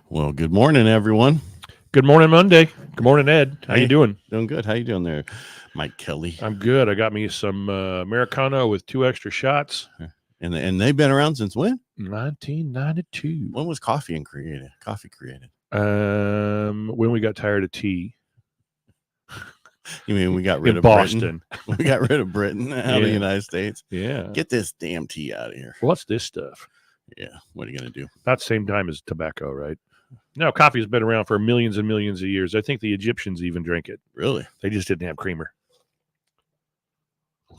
Well, good morning, everyone. Good morning, Monday. Good morning, Ed. How you doing? Doing good. How you doing there, Mike Kelly? I'm good. I got me some Americano with 2 extra shots. And they've been around since when? 1992. When was coffee created? When we got tired of tea. You mean we got rid in of Boston? Britain? We got rid of Britain out of the United States. Yeah. Get this damn tea out of here. What's this stuff? Yeah. What are you gonna do? About the same time as tobacco, right? No, coffee's been around for millions and millions of years. I think the Egyptians even drank it. Really? They just didn't have creamer.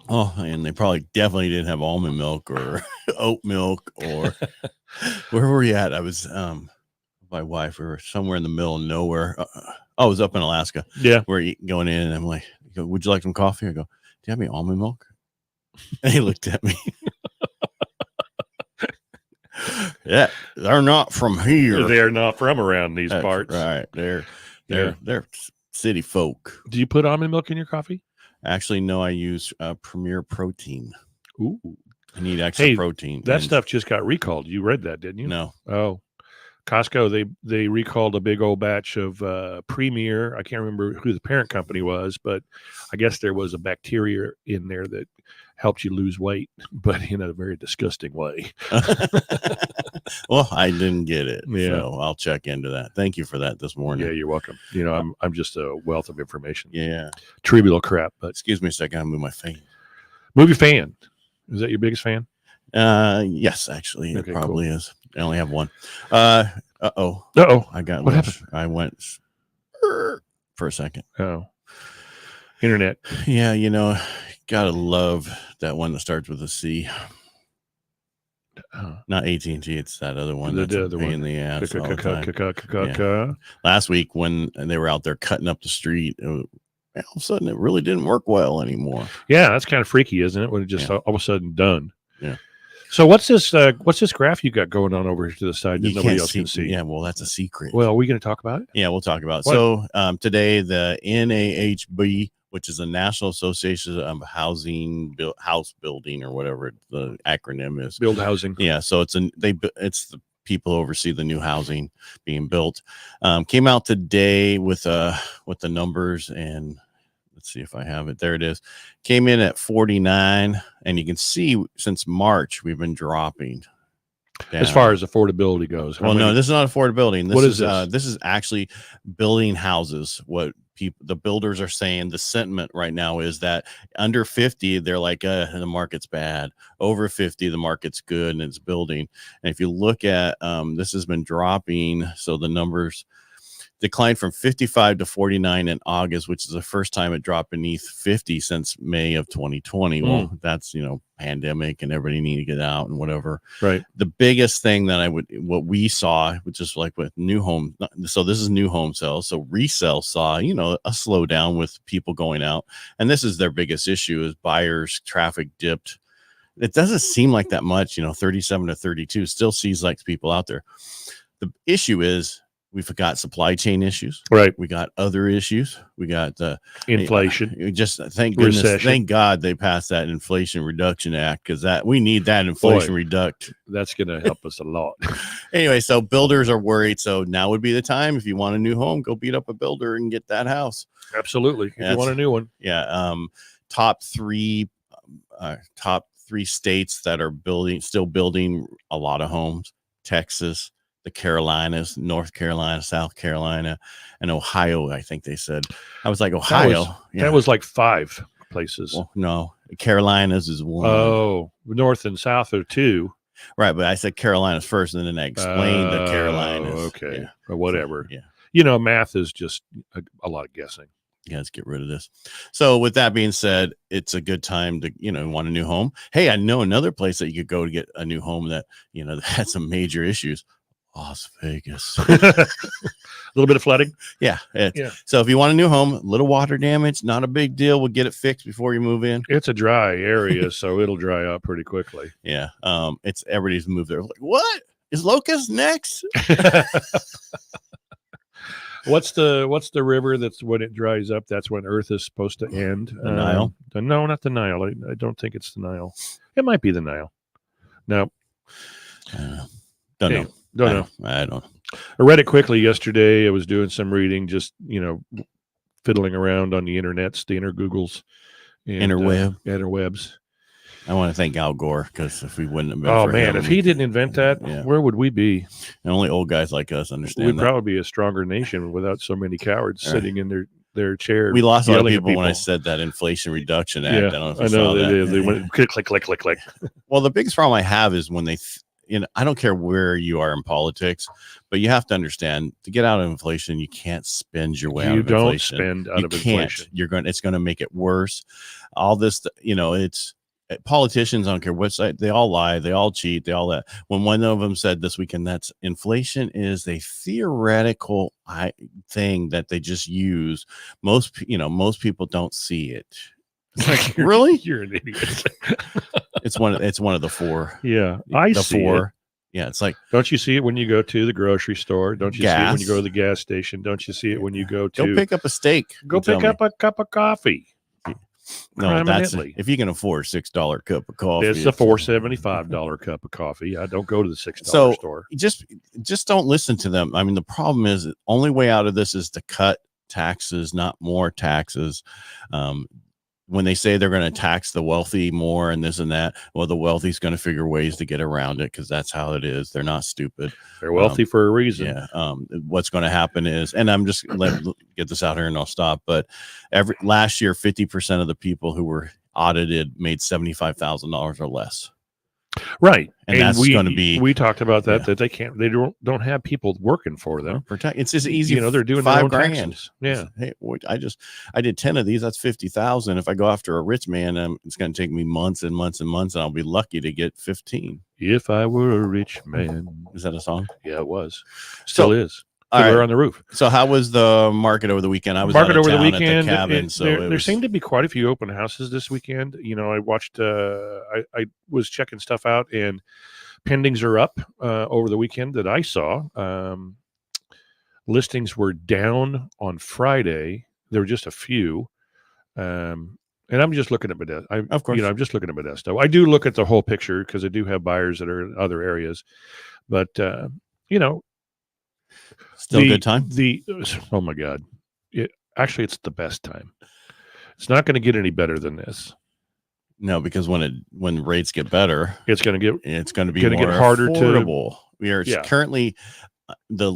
Oh, and they definitely didn't have almond milk or oat milk or where were we at? I was my wife. We were somewhere in the middle of nowhere. I was up in Alaska. Yeah. We're going in and I'm like, would you like some coffee? I go, do you have any almond milk? And he looked at me. Yeah, they're not from here. They're not from around these parts. Right. They're city folk. Do you put almond milk in your coffee? Actually, no, I use Premier Protein. Ooh. I need extra protein. That stuff just got recalled. You read that, didn't you? No. Oh. Costco, they recalled a big old batch of Premier. I can't remember who the parent company was, but I guess there was a bacteria in there that helped you lose weight, but in a very disgusting way. Well, I didn't get it, yeah. So I'll check into that. Thank you for that this morning. Yeah, you're welcome. You know, I'm just a wealth of information. Yeah, trivial crap. But excuse me a second, I move my fan. Movie fan. Is that your biggest fan? Yes, actually, it probably is. I only have one. I got what happened? I went for a second. Oh, internet. Yeah, gotta love that one that starts with a C. Not AT&T, it's that other one. That's a pain in the ass. Last week when they were out there cutting up the street, all of a sudden it really didn't work well anymore. Yeah, that's kind of freaky, isn't it? When it just all of a sudden done. Yeah. So what's this graph you got going on over here to the side that nobody else can see? Yeah, well, that's a secret. Well, are we going to talk about it? Yeah, we'll talk about it. So today the NAHB, which is the National Association of House Building or whatever the acronym is. Build housing. Yeah, so it's the people who oversee the new housing being built. Came out today with the numbers, and let's see if I have it. There it is. Came in at 49, and you can see since March we've been dropping down. As far as affordability goes. No, this is not affordability. What is this? This is actually building houses. What the builders are saying, the sentiment right now is that under 50, they're like, the market's bad. Over 50, the market's good and it's building. And if you look at this has been dropping, so the numbers declined from 55 to 49 in August, which is the first time it dropped beneath 50 since May of 2020. Well, that's, pandemic and everybody need to get out and whatever. Right. The biggest thing that what we saw, which is like with new home. So this is new home sales. So resale saw, a slowdown with people going out. And this is their biggest issue is buyers traffic dipped. It doesn't seem like that much, 37 to 32 still sees like people out there. The issue is, we've got supply chain issues. Right. We got other issues. We got the inflation. Just thank goodness, recession. Thank God they passed that Inflation Reduction Act because we need that inflation reduct. That's going to help us a lot. Anyway, so builders are worried. So now would be the time if you want a new home, go beat up a builder and get that house. Absolutely. If you want a new one. Yeah. Top three states that are still building a lot of homes: Texas, the Carolinas, North Carolina, South Carolina, and Ohio. I think they said. I was like, Ohio. That was like 5 places. Well, no, Carolinas is one. Oh, North and South are 2. Right, but I said Carolinas first, and then I explained the Carolinas. Okay, yeah. Or whatever. Yeah, math is just a lot of guessing. Yeah, let's get rid of this. So with that being said, it's a good time to, want a new home. Hey, I know another place that you could go to get a new home that, that had some major issues. Las Vegas. A little bit of flooding. Yeah. So if you want a new home, little water damage, not a big deal. We'll get it fixed before you move in. It's a dry area, so it'll dry up pretty quickly. Yeah. It's everybody's moved there. Like, what? Is Locust next? What's the river that's when it dries up? That's when Earth is supposed to end. The Nile? No, not the Nile. I don't think it's the Nile. It might be the Nile. No. Don't know. Don't know. I don't know. I read it quickly yesterday. I was doing some reading, just fiddling around on the internets, the intergoogles, and interwebs. I want to thank Al Gore, because if we wouldn't have been Oh for man, him, if he didn't invent that, where would we be? And only old guys like us understand We'd that. probably be a stronger nation without so many cowards sitting in their chair. We lost a lot of people when I said that Inflation Reduction Act. Yeah, I don't know if you saw they that. did. They went click, click, click, click, click. Well, the biggest problem I have is when they, I don't care where you are in politics, but you have to understand, to get out of inflation, you can't spend your way out of inflation. You don't spend out of inflation. It's going to make it worse. All this, it's politicians, I don't care what side, they all lie, they all cheat, they all that. When one of them said this weekend, that's inflation is a theoretical thing that they just use. Most people don't see it. It's like, really? You're an idiot. It's one of the four. Yeah, I see it. Yeah, it's like, don't you see it when you go to the grocery store? Don't you see it when you go to the gas station? Don't you see it when you go pick up a steak? Go pick up a cup of coffee. No, that's if you can afford $6 cup of coffee. It's a $4.75 cup of coffee. I don't go to the $6 store. Just don't listen to them. I mean, the problem is the only way out of this is to cut taxes, not more taxes. When they say they're going to tax the wealthy more and this and that, well, the wealthy's going to figure ways to get around it, because that's how it is. They're not stupid. They're wealthy for a reason. Yeah. What's going to happen is, and I'm just get this out here and I'll stop. But last year, 50% of the people who were audited made $75,000 or less. Right. And that's going to be, we talked about that, that they don't have people working for them. It's just easy. They're doing $5,000. Taxes. Yeah. Hey, I did 10 of these. That's 50,000. If I go after a rich man, it's going to take me months and months and months, and I'll be lucky to get 15. If I were a rich man. Is that a song? Yeah, it was. Still is. We're on the roof. So how was the market over the weekend? I was over the weekend at the cabin. There seemed to be quite a few open houses this weekend. I watched. I was checking stuff out, and pendings are up over the weekend that I saw. Listings were down on Friday. There were just a few, and I'm just looking at Modesto. Of course, I'm just looking at Modesto. I do look at the whole picture because I do have buyers that are in other areas, but still a good time. Oh my God! It's the best time. It's not going to get any better than this. No, because when rates get better, it's going to be more harder affordable. We are currently the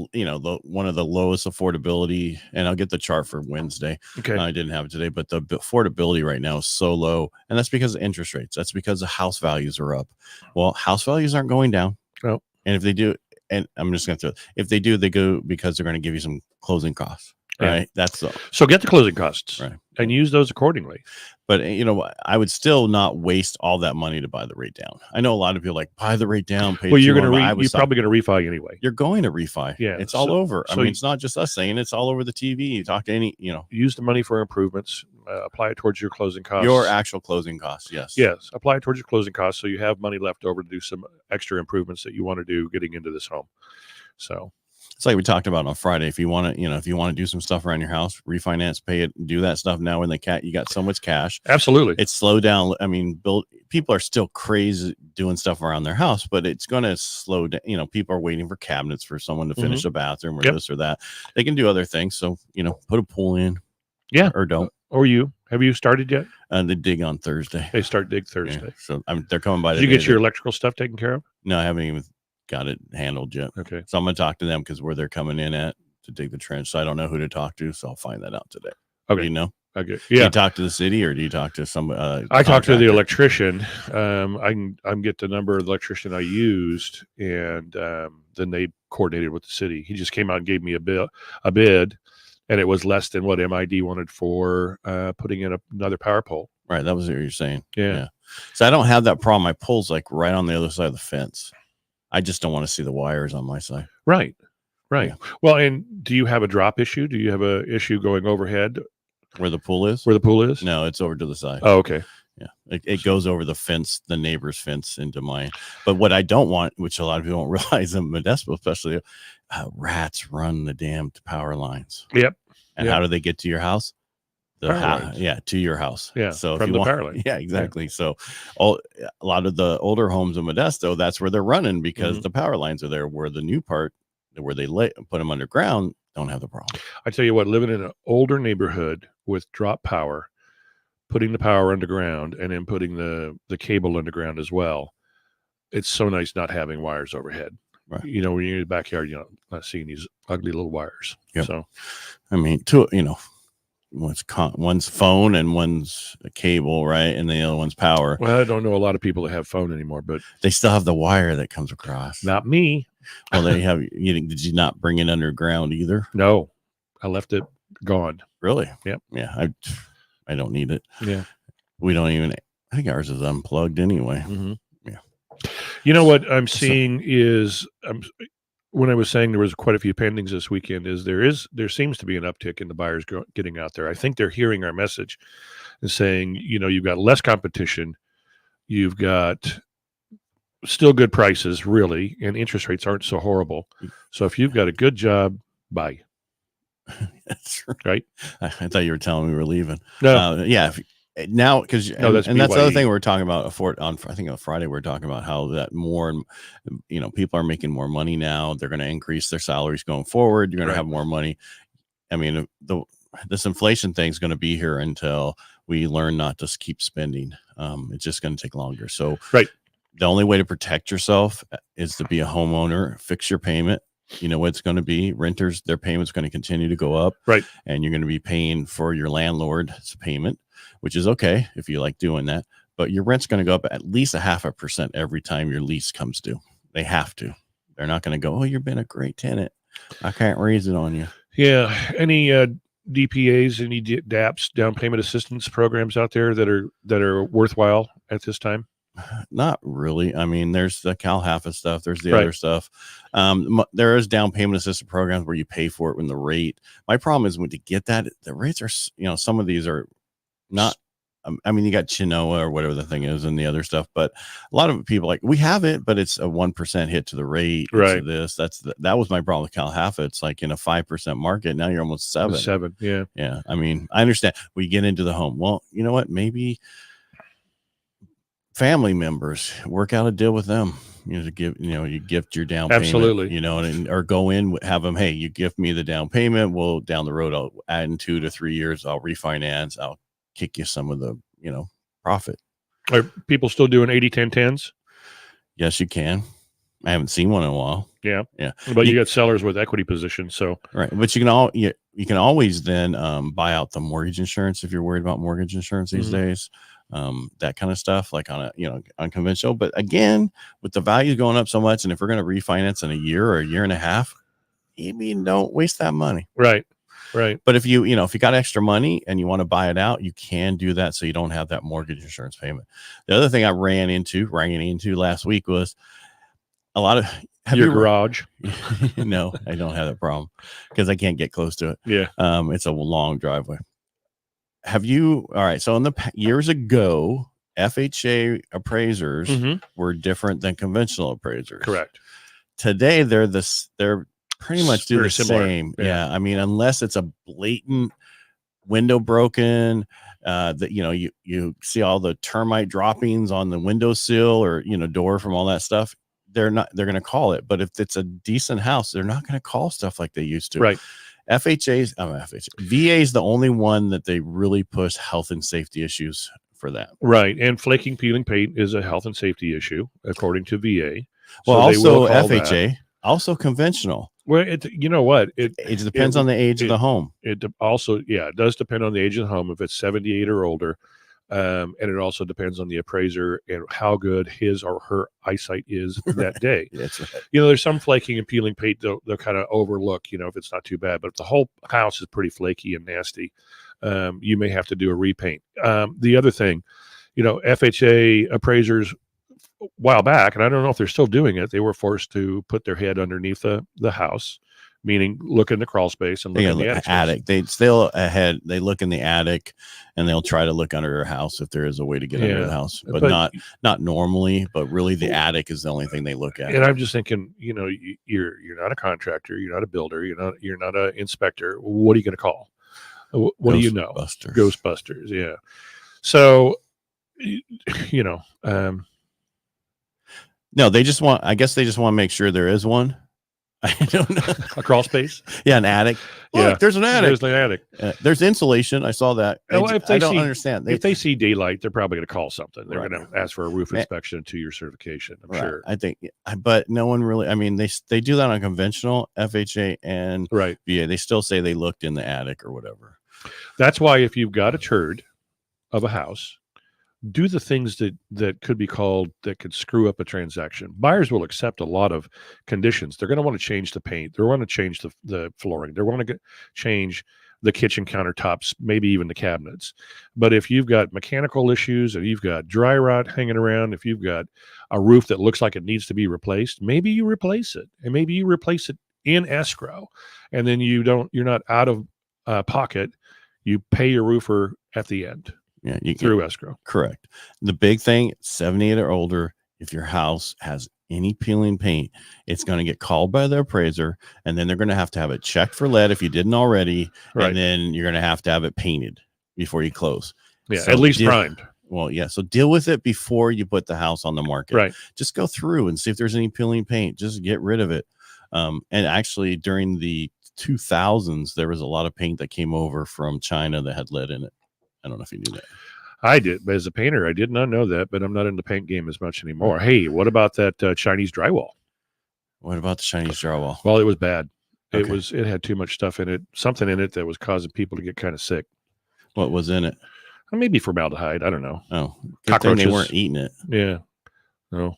one of the lowest affordability, and I'll get the chart for Wednesday. Okay, I didn't have it today, but the affordability right now is so low, and that's because of interest rates. That's because the house values are up. Well, house values aren't going down. No, and if they do. And I'm just going to if they do, they go because they're going to give you some closing costs, right? Yeah. So get the closing costs, right, and use those accordingly. But I would still not waste all that money to buy the rate down. I know a lot of people buy the rate down. Well, you're probably going to refi anyway. You're going to refi. Yeah, it's all over. I mean, it's not just us saying, it's all over the TV. You talk to any, use the money for improvements. Apply it towards your closing costs. Your actual closing costs. Yes. Apply it towards your closing costs, so you have money left over to do some extra improvements that you want to do getting into this home. So it's like we talked about on Friday. If you want to, do some stuff around your house, refinance, pay it, do that stuff now when you got so much cash. Absolutely. It's slowed down. I mean, people are still crazy doing stuff around their house, but it's going to slow down. People are waiting for cabinets for someone to finish a bathroom or this or that. They can do other things. So, put a pool in. Yeah. Or don't. Or have you started yet? They dig on Thursday. They start dig Thursday. Yeah. So they're coming by. Did you get your electrical stuff taken care of? No, I haven't even got it handled yet. Okay. So I'm going to talk to them because where they're coming in at to dig the trench. So I don't know who to talk to. So I'll find that out today. Okay. Do you know? Okay. Yeah. Do you talk to the city or do you talk to some? I talked to the electrician. I can get the number of the electrician I used, and then they coordinated with the city. He just came out and gave me a bid, and it was less than what MID wanted for putting in another power pole. Right. That was what you're saying. Yeah. So I don't have that problem. My pole's right on the other side of the fence. I just don't want to see the wires on my side. Right. Yeah. Well, and do you have a drop issue? Do you have a issue going overhead? Where the pool is? No, it's over to the side. Oh, okay. Yeah. It goes over the fence, the neighbor's fence into mine. But what I don't want, which a lot of people don't realize in Modesto, especially, rats run the damn power lines. Yep. And how do they get to your house? To your house. Yeah. So from the power line. Yeah, exactly. Yeah. So a lot of the older homes in Modesto, that's where they're running because the power lines are there. Where the new part, where they put them underground don't have the problem. I tell you what, living in an older neighborhood with drop power, putting the power underground and then putting the cable underground as well, it's so nice not having wires overhead. Right. You know, when you're in the backyard, you're not seeing these ugly little wires. Yep. So, I mean, one's phone and one's a cable, right? And the other one's power. Well, I don't know a lot of people that have phone anymore, but they still have the wire that comes across. Not me. Well, they have. Did you not bring it underground either? No, I left it gone. Really? Yep. Yeah. I don't need it. Yeah. We don't even. I think ours is unplugged anyway. Mm-hmm. Yeah. You know what I'm seeing is when I was saying there was quite a few pendings this weekend, is there seems to be an uptick in the buyers getting out there. I think they're hearing our message and saying, you've got less competition, you've got still good prices, really, and interest rates aren't so horrible. So if you've got a good job, buy. That's right. I thought you were telling me we were leaving. No. Yeah. Now, because that's the other thing we're talking about. I think on Friday we're talking about how that more, people are making more money now. They're going to increase their salaries going forward. You're going to have more money. I mean, this inflation thing is going to be here until we learn not to keep spending. It's just going to take longer. So, the only way to protect yourself is to be a homeowner. Fix your payment. You know what it's going to be. Renters, their payment's going to continue to go up. Right. And you're going to be paying for your landlord's payment, which is okay if you like doing that. But your rent's going to go up at least 0.5% every time your lease comes due. They have to. They're not going to go, oh, you've been a great tenant, I can't raise it on you. Yeah. Any DPAs, any DAPs, down payment assistance programs out there that are worthwhile at this time? Not really. I mean, there's the CalHFA stuff. There's the other stuff. There is down payment assistance programs where you pay for it when the rate. My problem is when to get that, the rates are, some of these are not. I mean, you got Chinoa or whatever the thing is and the other stuff, but a lot of people we have it, but it's a 1% hit to the rate. Right. That was my problem with CalHFA. It's like in a 5% market. Now you're almost 7. Yeah. Yeah. I mean, I understand we get into the home. Well, you know what? Maybe family members, work out a deal with them, to give, you gift your down payment. Absolutely. Or go in, have them, hey, you gift me the down payment. Well, down the road, I'll add in 2 to 3 years, I'll refinance. I'll kick you some of the, profit. Are people still doing 80-10-10s? Yes, you can. I haven't seen one in a while. Yeah. Yeah. But you got sellers with equity positions. So, right. But you can always then buy out the mortgage insurance if you're worried about mortgage insurance these days. That kind of stuff, like on a unconventional. But again, with the value going up so much, and if we're going to refinance in a year or a year and a half, maybe don't waste that money. Right. But if you got extra money and you want to buy it out, you can do that so you don't have that mortgage insurance payment. The other thing I ran into last week was a lot of your garage. No, I don't have that problem because I can't get close to it. Yeah. It's a long driveway. All right. So in the years ago, FHA appraisers were different than conventional appraisers. Correct. Today, they're pretty much do the similar. same. Yeah. I mean, unless it's a blatant window broken, that, you see all the termite droppings on the windowsill or, door from all that stuff. They're going to call it. But if it's a decent house, they're not going to call stuff like they used to. Right. VA is the only one that they really push health and safety issues for that. Right. And flaking, peeling paint is a health and safety issue, according to VA. Well, also FHA, also conventional. Well, you know what? It depends on the age of the home. It does depend on the age of the home if it's 78 or older. And it also depends on the appraiser and how good his or her eyesight is that day. That's right. There's some flaking and peeling paint they'll kind of overlook, if it's not too bad. But if the whole house is pretty flaky and nasty, you may have to do a repaint. The other thing, FHA appraisers a while back, and I don't know if they're still doing it, they were forced to put their head underneath the house, meaning look in the crawl space and look in the attic. They look in the attic and they'll try to look under their house if there is a way to get under the house, but not normally, but really the attic is the only thing they look at. And I'm just thinking, you're not a contractor, you're not a builder, you're not an inspector. What are you going to call? What do you know? Ghostbusters. Yeah. So, no, I guess they just want to make sure there is one. I don't know. A crawl space? Yeah, an attic. Look, Yeah. there's an attic. There's the attic. There's insulation. I saw that. I don't understand. If they see daylight, they're probably going to call something. They're Right. going to ask for a roof inspection and 2-year certification. I'm sure. I think, but no one really. I mean, they do that on conventional FHA and Right. VA. They still say they looked in the attic or whatever. That's why if you've got a turd of a house, do the things that could be called that could screw up a transaction. Buyers will accept a lot of conditions. They're going to want to change the paint. They're going to change the flooring. They're going to change the kitchen countertops, maybe even the cabinets. But if you've got mechanical issues, or you've got dry rot hanging around, if you've got a roof that looks like it needs to be replaced, maybe you replace it, and maybe you replace it in escrow, and then you're not out of pocket. You pay your roofer at the end. Yeah, through escrow. Correct. The big thing, 78 or older, if your house has any peeling paint, it's going to get called by the appraiser, and then they're going to have it checked for lead if you didn't already, right. And then you're going to have it painted before you close. Yeah, so at least primed. Well, yeah. So deal with it before you put the house on the market. Right. Just go through and see if there's any peeling paint. Just get rid of it. And actually, during the 2000s, there was a lot of paint that came over from China that had lead in it. I don't know if you knew that. I did, but as a painter, I did not know that, but I'm not in the paint game as much anymore. Hey, what about that Chinese drywall? What about the Chinese drywall? Well, it was bad. Okay. It had too much stuff in it, something in it that was causing people to get kind of sick. What was in it? Maybe formaldehyde. I don't know. Oh, cockroaches. They weren't eating it. Yeah. No.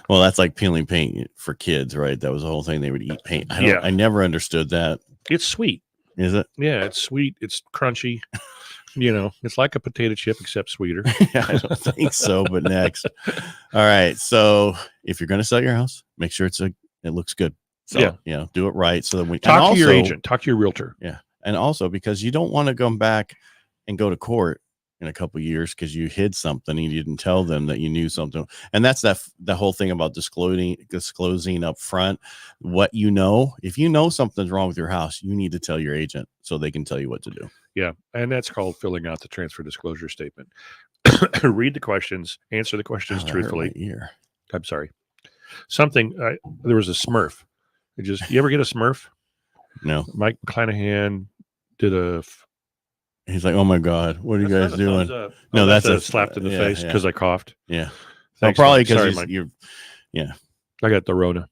Well, that's like peeling paint for kids, right? That was the whole thing. They would eat paint. I never understood that. It's sweet. Is it? Yeah, it's sweet. It's crunchy. It's like a potato chip except sweeter. Yeah, I don't think so. But next, all right. So if you're going to sell your house, make sure it looks good. So do it right. So that we talk to your agent, talk to your realtor. Yeah, and also because you don't want to come back and go to court in a couple of years because you hid something and you didn't tell them that you knew something. And that's the whole thing about disclosing up front what you know. If you know something's wrong with your house, you need to tell your agent so they can tell you what to do. Yeah, and that's called filling out the transfer disclosure statement. Read the questions, answer the questions truthfully. I'm sorry. There was a Smurf. You ever get a Smurf? No. Mike McClanahan did a. He's like, oh my God, what are you guys doing? No, that's a slapped in the face because I coughed. Yeah. Thanks, probably because you're. Yeah. I got the Rona.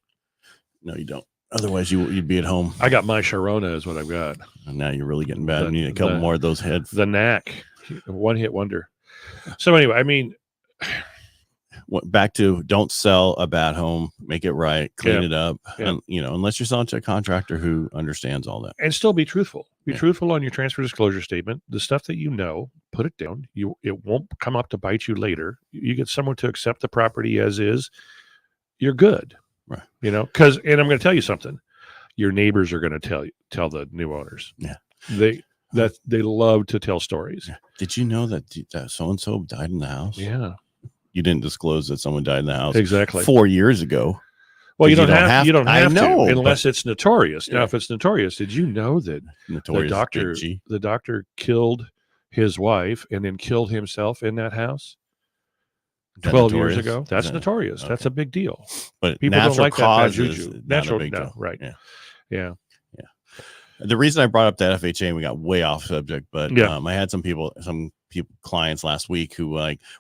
No, you don't. Otherwise, you'd be at home. I got my Sharona is what I've got. And now you're really getting bad. You need a couple more of those heads. The knack, one-hit wonder. So anyway, I mean, back to don't sell a bad home, make it right, clean it up, and unless you're selling to a contractor who understands all that, and still be truthful. Be truthful on your transfer disclosure statement. The stuff that put it down. It won't come up to bite you later. You get someone to accept the property as is. You're good. Right. And I'm going to tell you something. Your neighbors are going to tell the new owners. Yeah. They love to tell stories. Yeah. Did you know that so-and-so died in the house? Yeah. You didn't disclose that someone died in the house exactly 4 years ago. Well, you don't have to unless but, it's notorious. Now, if it's notorious, did you know that the doctor killed his wife and then killed himself in that house? 12 years ago. That's notorious. Okay. That's a big deal. But people don't like that juju. Natural, no, right? Yeah. The reason I brought up that FHA, and we got way off subject, but I had some clients last week who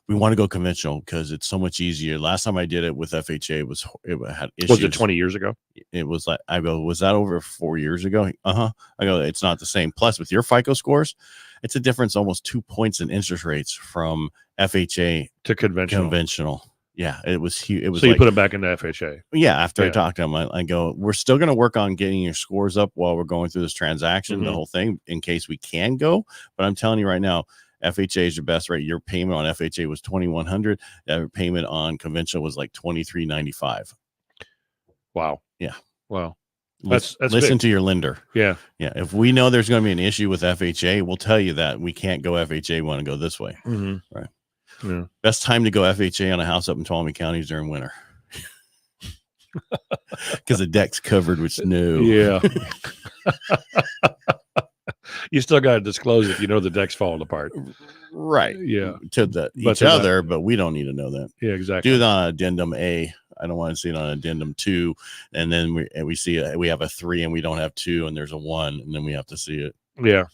we want to go conventional because it's so much easier. Last time I did it with FHA, it had issues. Was it 20 years ago? It was like, I go, was that over 4 years ago? I go, it's not the same. Plus, with your FICO scores, it's a difference almost 2 points in interest rates from FHA to conventional. Yeah, it was huge. It was so you put it back into FHA. Yeah, after I talked to them, I go, we're still going to work on getting your scores up while we're going through this transaction, the whole thing, in case we can go. But I'm telling you right now, FHA is your best rate. Your payment on FHA was $2,100. Your payment on conventional was like $2,395. Wow. Yeah. Wow. That's listen to your lender. Yeah. Yeah. If we know there's going to be an issue with FHA, we'll tell you that we can't go FHA. We want to go this way. Right. Yeah. Best time to go FHA on a house up in Tuolumne County is during winter. Because the deck's covered with snow. Yeah. You still got to disclose if you know the deck's falling apart. Right. Yeah. To each other, but we don't need to know that. Yeah, exactly. Do it on addendum A I don't want to see it on addendum 2, and then we see we have a 3 and we don't have 2, and there's a 1, and then we have to see it. Yeah.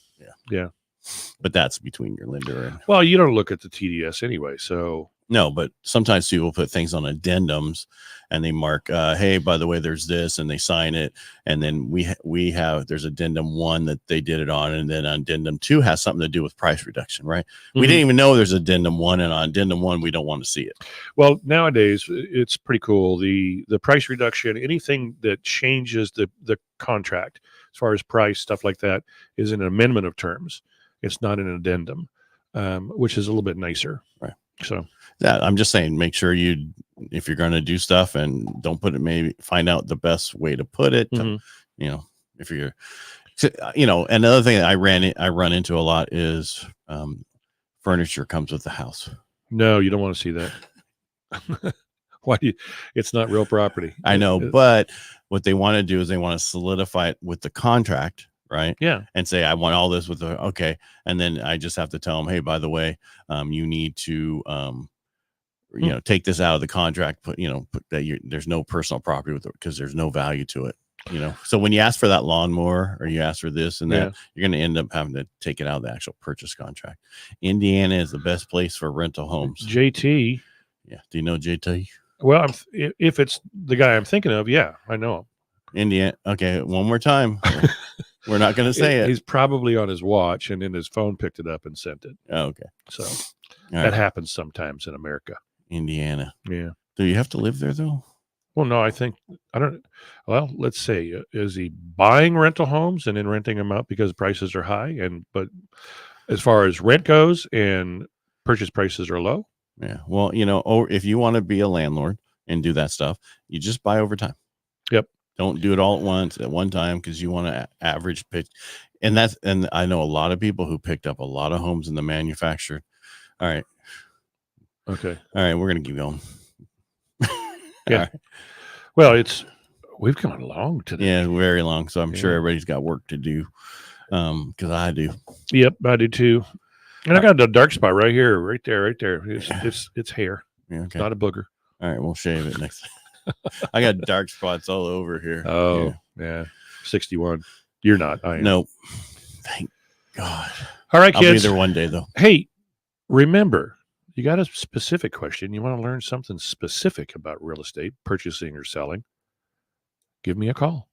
But that's between your lender and. Well, you don't look at the TDS anyway, so. No, but sometimes people put things on addendums and they mark, hey, by the way, there's this, and they sign it. And then we have, there's addendum 1 that they did it on. And then addendum 2 has something to do with price reduction, right? Mm-hmm. We didn't even know there's addendum 1, and on addendum 1, we don't want to see it. Well, nowadays it's pretty cool. The price reduction, anything that changes the contract as far as price, stuff like that, is an amendment of terms. It's not an addendum, which is a little bit nicer. Right. So yeah, I'm just saying, make sure if you're going to do stuff, and don't put it, maybe find out the best way to put it. Mm-hmm. If you're, another thing that I run into a lot is furniture comes with the house. No, you don't want to see that. Why do you? It's not real property. I know, but what they want to do is they want to solidify it with the contract. Right. Yeah. And say, I want all this with okay. And then I just have to tell them, hey, by the way, you need to, take this out of the contract, put that there's no personal property with it because there's no value to it. So when you ask for that lawnmower or you ask for this and that, you're going to end up having to take it out of the actual purchase contract. Indiana is the best place for rental homes. JT. Yeah. Do you know JT? Well, if it's the guy I'm thinking of, yeah, I know him. Indiana. Okay. One more time. We're not going to say it. He's probably on his watch, and then his phone picked it up and sent it. Oh, okay. So that happens sometimes in America. Indiana. Yeah. Do you have to live there, though? Well, no, well, let's say, is he buying rental homes and then renting them out because prices are high? But as far as rent goes and purchase prices are low? Yeah. Well, if you want to be a landlord and do that stuff, you just buy over time. Yep. Don't do it all at once at one time, because you want to average pitch. And I know a lot of people who picked up a lot of homes in the manufactured. All right. Okay. All right. We're going to keep going. Yeah. Right. Well, we've come long today. Yeah, very long. So I'm sure everybody's got work to do. Because I do. Yep, I do too. And I got a dark spot right here, right there. It's hair. Yeah, okay. It's not a booger. All right. We'll shave it next time. I got dark spots all over here. Oh, yeah. 61. You're not. I am. Nope. Thank God. All right, kids. I'll be there one day, though. Hey, remember, you got a specific question. You want to learn something specific about real estate, purchasing or selling, give me a call.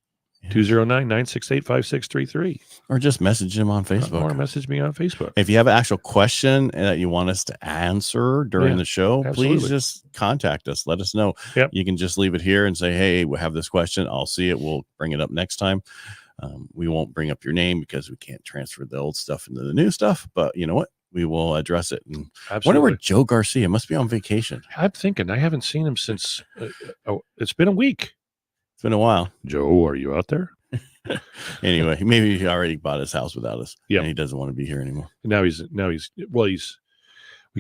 209-968-5633. Or just message him on Facebook. Or message me on Facebook. If you have an actual question that you want us to answer during the show, please just contact us. Let us know. Yep. You can just leave it here and say, hey, we have this question. I'll see it. We'll bring it up next time. We won't bring up your name because we can't transfer the old stuff into the new stuff. But you know what? We will address it. And I wonder where Joe Garcia must be on vacation. I'm thinking. I haven't seen him since. It's been a week. It's been a while. Joe, are you out there? Anyway, maybe he already bought his house without us. Yeah, and he doesn't want to be here anymore. We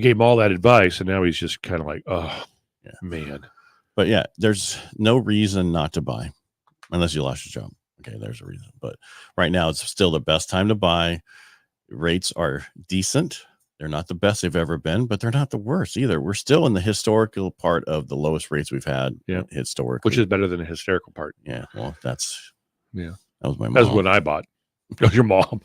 gave him all that advice, and now he's just kind of like, oh, yeah, man. But yeah, there's no reason not to buy unless you lost your job. Okay, there's a reason. But right now, it's still the best time to buy. Rates are decent. They're not the best they've ever been, but they're not the worst either. We're still in the historical part of the lowest rates we've had historically. Which is better than the hysterical part. Yeah, well, that was my mom. That's when I bought. That was your mom.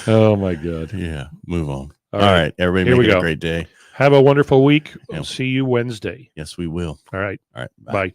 Oh, my God. Yeah, move on. All right. Everybody make it a great day. Have a wonderful week. We'll see you Wednesday. Yes, we will. All right. All right. Bye.